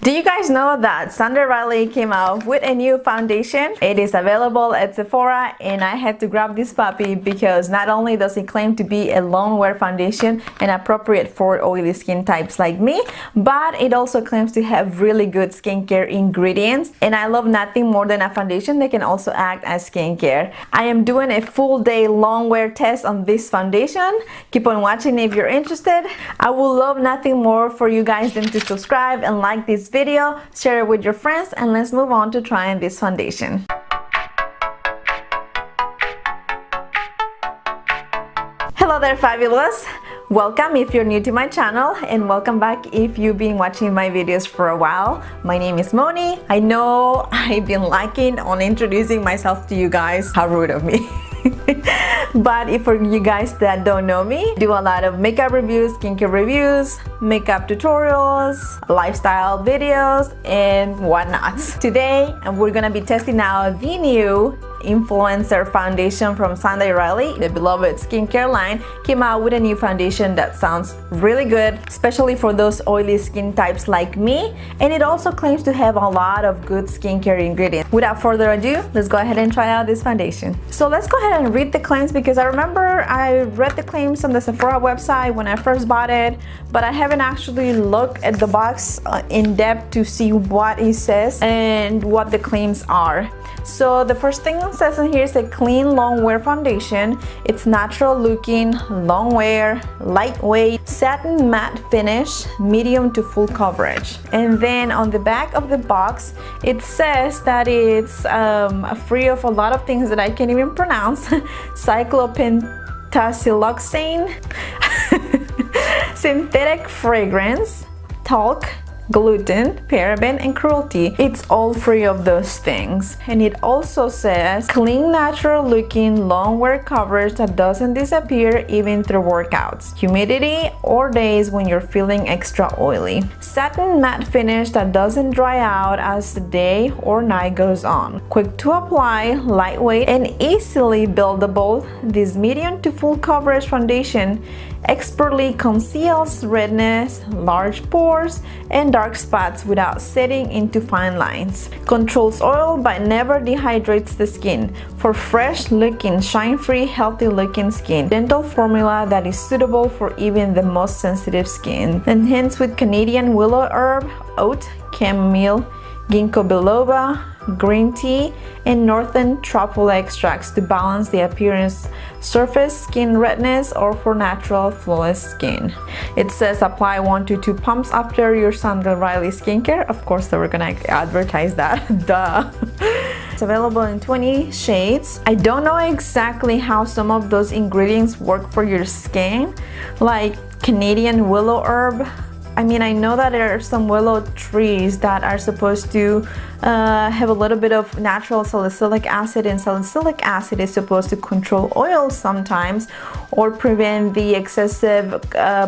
Do you guys know that Sandra Riley came out with a new foundation? It is available at Sephora, and I had to grab this puppy because not only does it claim to be a long wear foundation and appropriate for oily skin types like me, but it also claims to have really good skincare ingredients, and I love nothing more than a foundation that can also act as skincare. I am doing a full day long wear test on this foundation. Keep on watching if you're interested. I would love nothing more for you guys than to subscribe and like this video, share it with your friends, and let's move on to trying this foundation. Hello there, fabulous! Welcome if you're new to my channel, and welcome back if you've been watching my videos for a while. My name is Moni. I know I've been lacking on introducing myself to you guys. How rude of me. But if for you guys that don't know me, I do a lot of makeup reviews, skincare reviews, makeup tutorials, lifestyle videos, and whatnot. Today we're gonna be testing out the new influencer foundation from Sandra Riley. The beloved skincare line came out with a new foundation that sounds really good, especially for those oily skin types like me, and it also claims to have a lot of good skincare ingredients. Without further ado, let's go ahead and try out this foundation. So let's go ahead and read the claims, because I remember I read the claims on the Sephora website when I first bought it, but I haven't actually looked at the box in depth to see what it says and what the claims are. So the first thing it says in here is a clean long wear foundation. It's natural looking, long wear, lightweight, satin matte finish, medium to full coverage. And then on the back of the box it says that it's free of a lot of things that I can't even pronounce. Cyclopentasiloxane, synthetic fragrance, talc, gluten, paraben, and cruelty. It's all free of those things. And it also says clean, natural looking long wear coverage that doesn't disappear even through workouts, humidity, or days when you're feeling extra oily. Satin matte finish that doesn't dry out as the day or night goes on. Quick to apply, lightweight, and easily buildable, this medium to full coverage foundation expertly conceals redness, large pores, and dark spots without setting into fine lines. Controls oil but never dehydrates the skin for fresh looking, shine-free, healthy looking skin. Gentle formula that is suitable for even the most sensitive skin. Enhanced with Canadian willow herb, oat, chamomile, ginkgo biloba, green tea, and northern truffle extracts to balance the appearance, surface skin redness, or for natural flawless skin. It says apply 1 to 2 pumps after your Sandra Riley skincare. Of course, they were gonna advertise that. Duh. It's available in 20 shades. I don't know exactly how some of those ingredients work for your skin, like Canadian willow herb. I mean, I know that there are some willow trees that are supposed to have a little bit of natural salicylic acid, and salicylic acid is supposed to control oil sometimes or prevent the excessive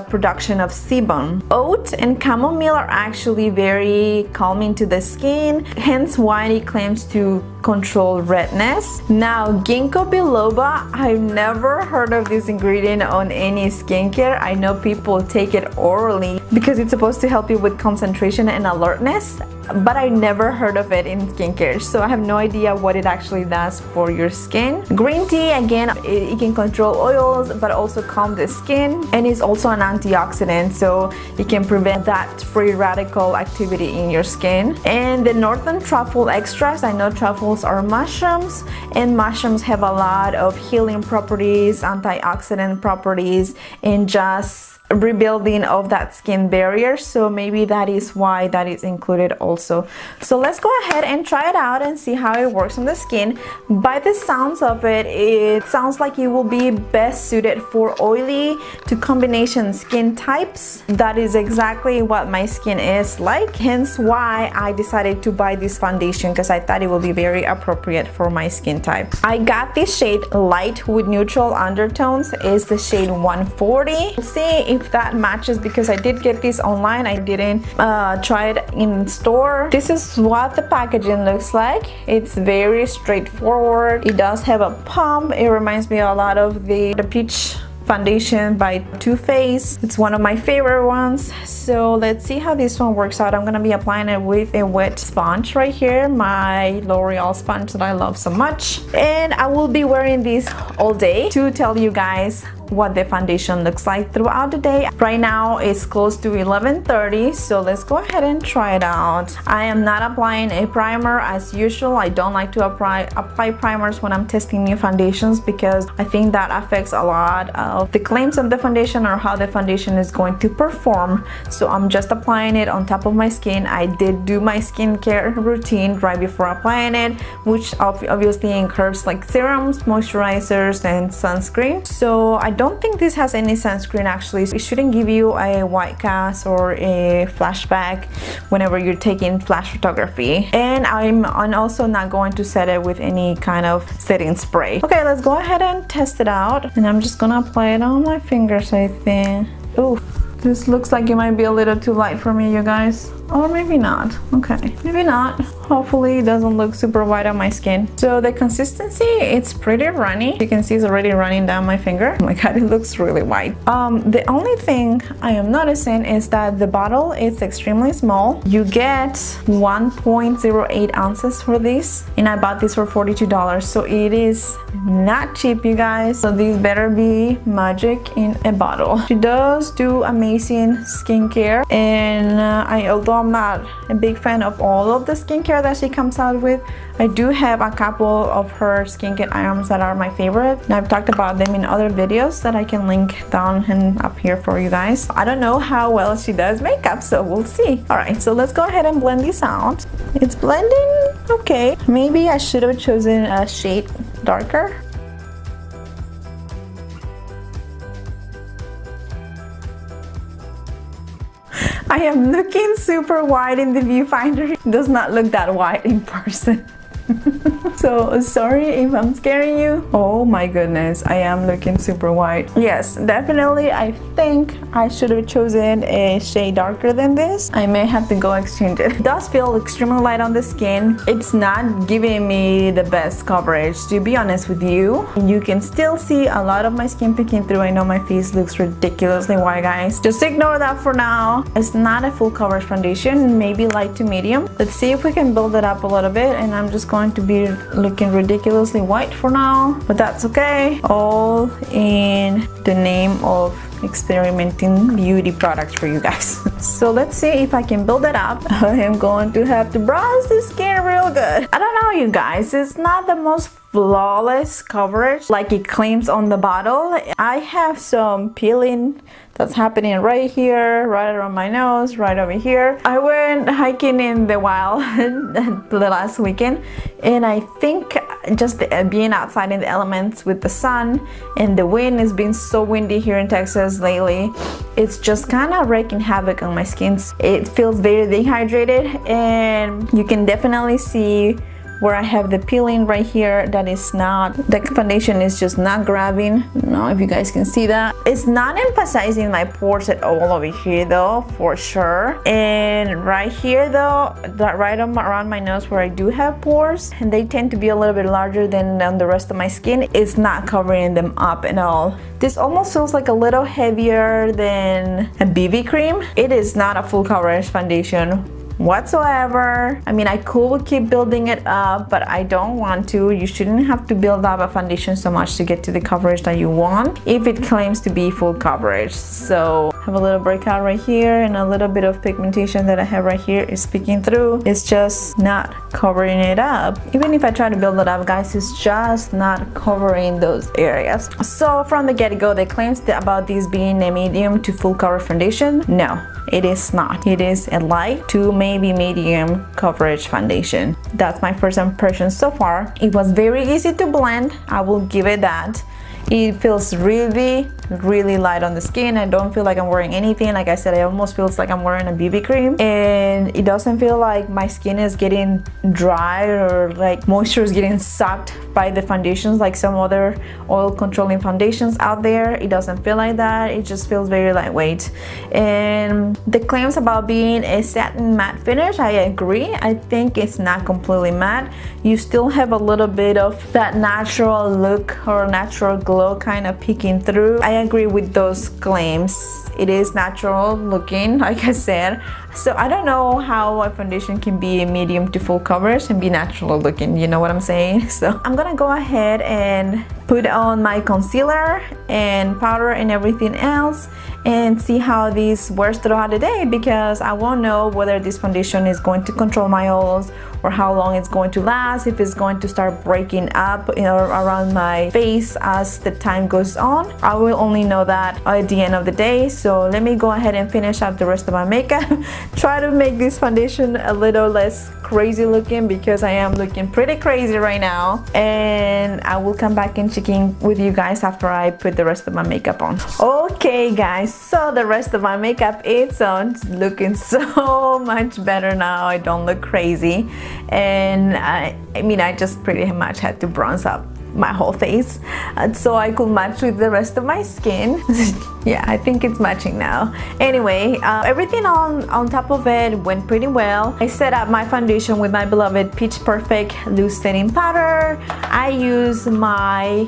production of sebum. Oat and chamomile are actually very calming to the skin, hence why it claims to control redness. Now, ginkgo biloba, I've never heard of this ingredient on any skincare. I know people take it orally because it's supposed to help you with concentration and alertness, but I never heard of it in skincare, so I have no idea what it actually does for your skin. Green tea, again, it can control oils but also calm the skin, and is also an antioxidant, so it can prevent that free radical activity in your skin. And the northern truffle extracts, I know truffles are mushrooms, and mushrooms have a lot of healing properties, antioxidant properties, and just rebuilding of that skin barrier, so maybe that is why that is included also. So let's go ahead and try it out and see how it works on the skin. By the sounds of it, it sounds like it will be best suited for oily to combination skin types. That is exactly what my skin is like, hence why I decided to buy this foundation, because I thought it will be very appropriate for my skin type. I got this shade light with neutral undertones. Is the shade 140. We'll see if that matches, because I did get this online. I didn't try it in store. This is what the packaging looks like. It's very straightforward. It does have a pump. It reminds me a lot of the peach foundation by Too Faced. It's one of my favorite ones. So let's see how this one works out. I'm gonna be applying it with a wet sponge right here, my L'Oreal sponge that I love so much. And I will be wearing this all day to tell you guys what the foundation looks like throughout the day. Right now it's close to 11:30, so let's go ahead and try it out. I am not applying a primer as usual. I don't like to apply primers when I'm testing new foundations because I think that affects a lot of the claims of the foundation or how the foundation is going to perform. So I'm just applying it on top of my skin. I did do my skincare routine right before applying it, which obviously includes like serums, moisturizers, and sunscreen. So I don't think this has any sunscreen actually. It shouldn't give you a white cast or a flashback whenever you're taking flash photography. And I'm also not going to set it with any kind of setting spray. Okay, let's go ahead and test it out. And I'm just gonna apply it on my fingers, I think. Ooh, this looks like it might be a little too light for me, you guys. Or maybe not. Okay, maybe not. Hopefully it doesn't look super white on my skin. So the consistency, it's pretty runny. You can see it's already running down my finger. Oh my god, it looks really white. The only thing I am noticing is that the bottle is extremely small. You get 1.08 ounces for this, and I bought this for $42. So it is not cheap, you guys. So these better be magic in a bottle. She does do amazing skincare, and although I'm not a big fan of all of the skincare that she comes out with, I do have a couple of her skincare items that are my favorite, and I've talked about them in other videos that I can link down and up here for you guys. I don't know how well she does makeup, so we'll see. Alright, so let's go ahead and blend this out. It's blending okay. Maybe I should have chosen a shade darker. I am looking super white in the viewfinder. It does not look that white in person. So sorry if I'm scaring you. Oh my goodness, I am looking super white. Yes, definitely I think I should have chosen a shade darker than this. I may have to go exchange it. It does feel extremely light on the skin. It's not giving me the best coverage, to be honest with you. You can still see a lot of my skin peeking through. I know my face looks ridiculously white, guys. Just ignore that for now. It's not a full coverage foundation, maybe light to medium. Let's see if we can build it up a little bit, and I'm just going to be looking ridiculously white for now, but that's okay. All in the name of experimenting beauty products for you guys. So let's see if I can build it up. I am going to have to brush the skin real good. I don't know, you guys, it's not the most flawless coverage like it claims on the bottle. I have some peeling that's happening right here, right around my nose, right over here. I went hiking in the wild the last weekend, and I think just being outside in the elements with the sun and the wind has been so windy here in Texas lately. It's just kind of wreaking havoc on my skin. It feels very dehydrated, and you can definitely see where I have the peeling right here that is not, the foundation is just not grabbing. I don't know if you guys can see that. It's not emphasizing my pores at all over here though, for sure. And right here though, right around my nose where I do have pores, and they tend to be a little bit larger than on the rest of my skin, it's not covering them up at all. This almost feels like a little heavier than a BB cream. It is not a full coverage foundation whatsoever. I mean, I could keep building it up, but I don't want to. You shouldn't have to build up a foundation so much to get to the coverage that you want if it claims to be full coverage. So I have a little breakout right here, and a little bit of pigmentation that I have right here is peeking through. It's just not covering it up. Even if I try to build it up, guys, it's just not covering those areas. So from the get-go, the claims about this being a medium to full cover foundation, no, it is not. It is a light to maybe medium coverage foundation. That's my first impression so far. It was very easy to blend, I will give it that. It feels really light on the skin. I don't feel like I'm wearing anything. Like I said, it almost feels like I'm wearing a BB cream, and it doesn't feel like my skin is getting dry or like moisture is getting sucked by the foundations like some other oil controlling foundations out there. It doesn't feel like that. It just feels very lightweight. And the claims about being a satin matte finish, I agree. I think it's not completely matte. You still have a little bit of that natural look or natural glow glow kind of peeking through. I agree with those claims. It is natural looking, like I said. So I don't know how a foundation can be medium to full coverage and be natural looking, you know what I'm saying? So I'm gonna go ahead and put on my concealer and powder and everything else and see how this wears throughout the day, because I won't know whether this foundation is going to control my oils or how long it's going to last, if it's going to start breaking up, you know, around my face as the time goes on. I will only know that at the end of the day. So let me go ahead and finish up the rest of my makeup. Try to make this foundation a little less crazy looking, because I am looking pretty crazy right now, and I will come back and check in with you guys after I put the rest of my makeup on. Okay guys, so the rest of my makeup is on, looking so much better now. I don't look crazy, and I mean I just pretty much had to bronze up my whole face so I could match with the rest of my skin. Yeah, I think it's matching now. Anyway, everything on top of it went pretty well. I set up my foundation with my beloved Peach Perfect loose setting powder. I use my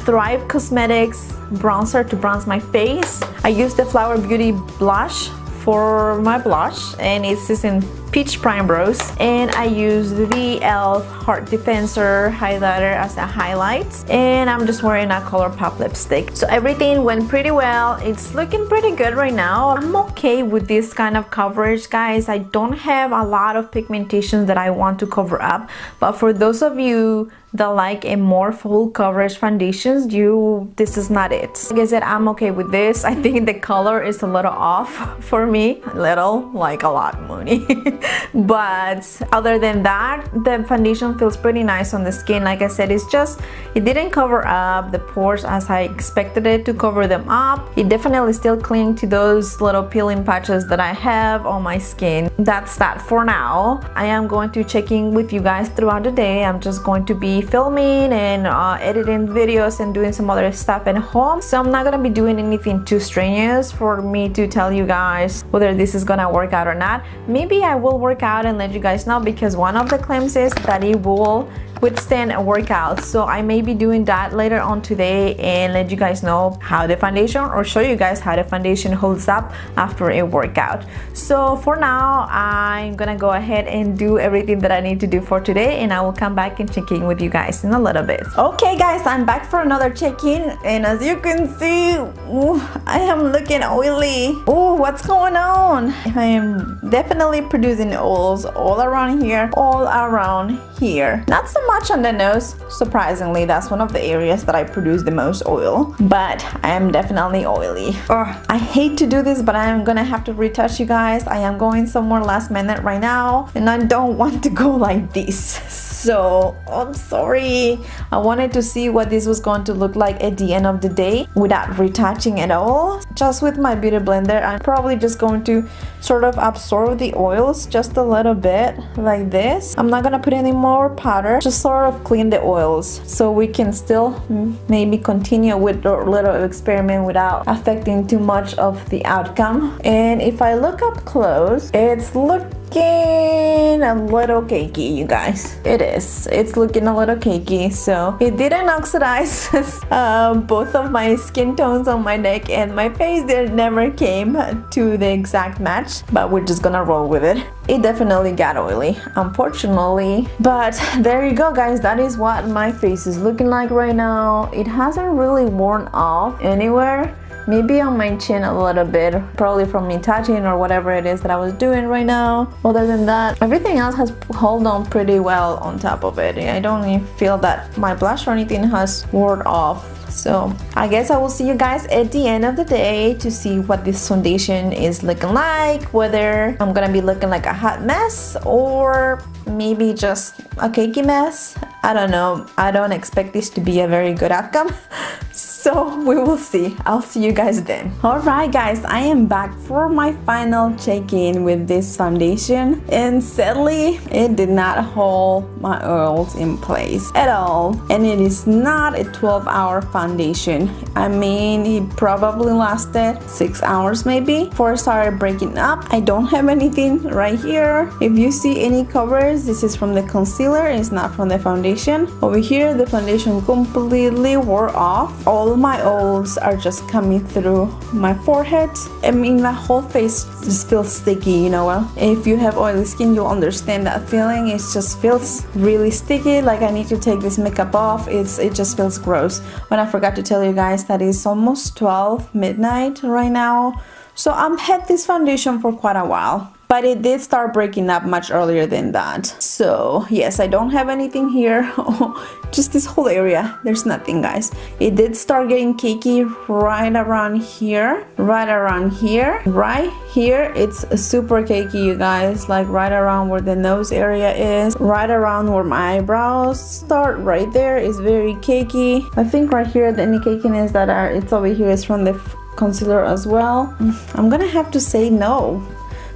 Thrive Cosmetics bronzer to bronze my face. I use the Flower Beauty blush for my blush, and it's in Peach Prime Rose, and I use the e.l.f. Heart Defensor highlighter as a highlight, and I'm just wearing a ColourPop lipstick. So everything went pretty well. It's looking pretty good right now. I'm okay with this kind of coverage, guys. I don't have a lot of pigmentation that I want to cover up, but for those of you that like a more full coverage foundations, this is not it. Like I said, I'm okay with this. I think the color is a little off for me, a little, like a lot, Moni. But other than that, the foundation feels pretty nice on the skin. Like I said, it didn't cover up the pores as I expected it to cover them up. It definitely still cling to those little peeling patches that I have on my skin. That's that for now. I am going to check in with you guys throughout the day. I'm just going to be filming and editing videos and doing some other stuff at home, so I'm not gonna be doing anything too strenuous for me to tell you guys whether this is gonna work out or not. Maybe I will work out and let you guys know, because one of the claims is that it will withstand a workout. So I may be doing that later on today and let you guys know how the foundation, or show you guys how the foundation holds up after a workout. So for now, I'm gonna go ahead and do everything that I need to do for today, and I will come back and check in with you guys in a little bit. Okay guys, I'm back for another check-in, and as you can see, I am looking oily. Oh, what's going on? I am definitely producing oils all around here, not so much on the nose. Surprisingly, that's one of the areas that I produce the most oil, but I am definitely oily. I hate to do this, but I am gonna have to retouch, you guys. I am going somewhere last minute right now, and I don't want to go like this, so I'm sorry. I wanted to see what this was going to look like at the end of the day without retouching at all. Just with my beauty blender, I'm probably just going to sort of absorb the oils just a little bit like this. I'm not gonna put any more powder, just sort of clean the oils so we can still maybe continue with the little experiment without affecting too much of the outcome. And if I look up close, it's looking a little cakey, you guys. It's looking a little cakey, so it didn't oxidize. Both of my skin tones on my neck and my face, they never came to the exact match, but we're just gonna roll with it. It definitely got oily, unfortunately, but there you go, guys. That is what my face is looking like right now. It hasn't really worn off anywhere. Maybe on my chin a little bit, probably from me touching or whatever it is that I was doing right now. Other than that, everything else has held on pretty well on top of it. I don't even feel that my blush or anything has worn off. So I guess I will see you guys at the end of the day to see what this foundation is looking like, whether I'm gonna be looking like a hot mess or maybe just a cakey mess. I don't know. I don't expect this to be a very good outcome. So we will see. I'll see you guys then. Alright guys, I am back for my final check-in with this foundation, and sadly it did not hold my oils in place at all, and it is not a 12-hour foundation. I mean, it probably lasted 6 hours maybe before it started breaking up. I don't have anything right here. If you see any covers, this is from the concealer, it's not from the foundation. Over here the foundation completely wore off. All my oils are just coming through my forehead. I mean, my whole face just feels sticky, you know. If you have oily skin, you'll understand that feeling. It just feels really sticky, like I need to take this makeup off. It just feels gross. But I forgot to tell you guys that it's almost 12 midnight right now, so I've had this foundation for quite a while, but it did start breaking up much earlier than that. So yes, I don't have anything here. Just this whole area, there's nothing, guys. It did start getting cakey right around here, right here. It's super cakey, you guys, like right around where the nose area is, right around where my eyebrows start. Right there is very cakey. I think right here the only cakiness that it's over here is from the concealer as well. I'm gonna have to say no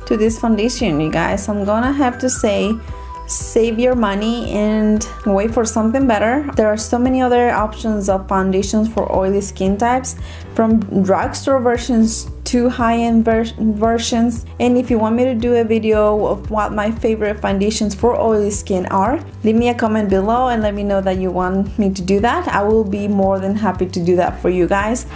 to this foundation, you guys. I'm gonna have to say save your money and wait for something better. There are so many other options of foundations for oily skin types, from drugstore versions to high-end versions. And if you want me to do a video of what my favorite foundations for oily skin are, leave me a comment below and let me know that you want me to do that. I will be more than happy to do that for you guys.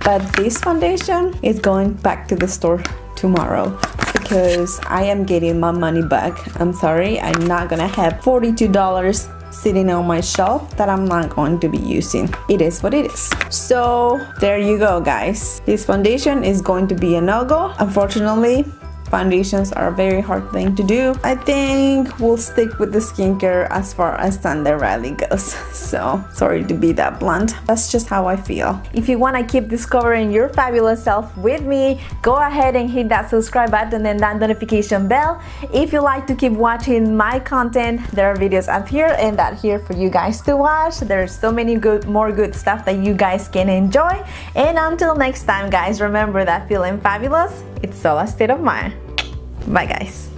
But this foundation is going back to the store tomorrow because I am getting my money back. I'm sorry, I'm not gonna have $42 sitting on my shelf that I'm not going to be using. It is what it is. So there you go, guys. This foundation is going to be a no-go. Unfortunately, foundations are a very hard thing to do. I think we'll stick with the skincare as far as Thunder Riley goes. So sorry to be that blunt. That's just how I feel. If you want to keep discovering your fabulous self with me, go ahead and hit that subscribe button and that notification bell. If you like to keep watching my content, there are videos up here and that here for you guys to watch. There's so many more good stuff that you guys can enjoy. And until next time, guys, remember that feeling fabulous, it's all a state of mind. Bye, guys.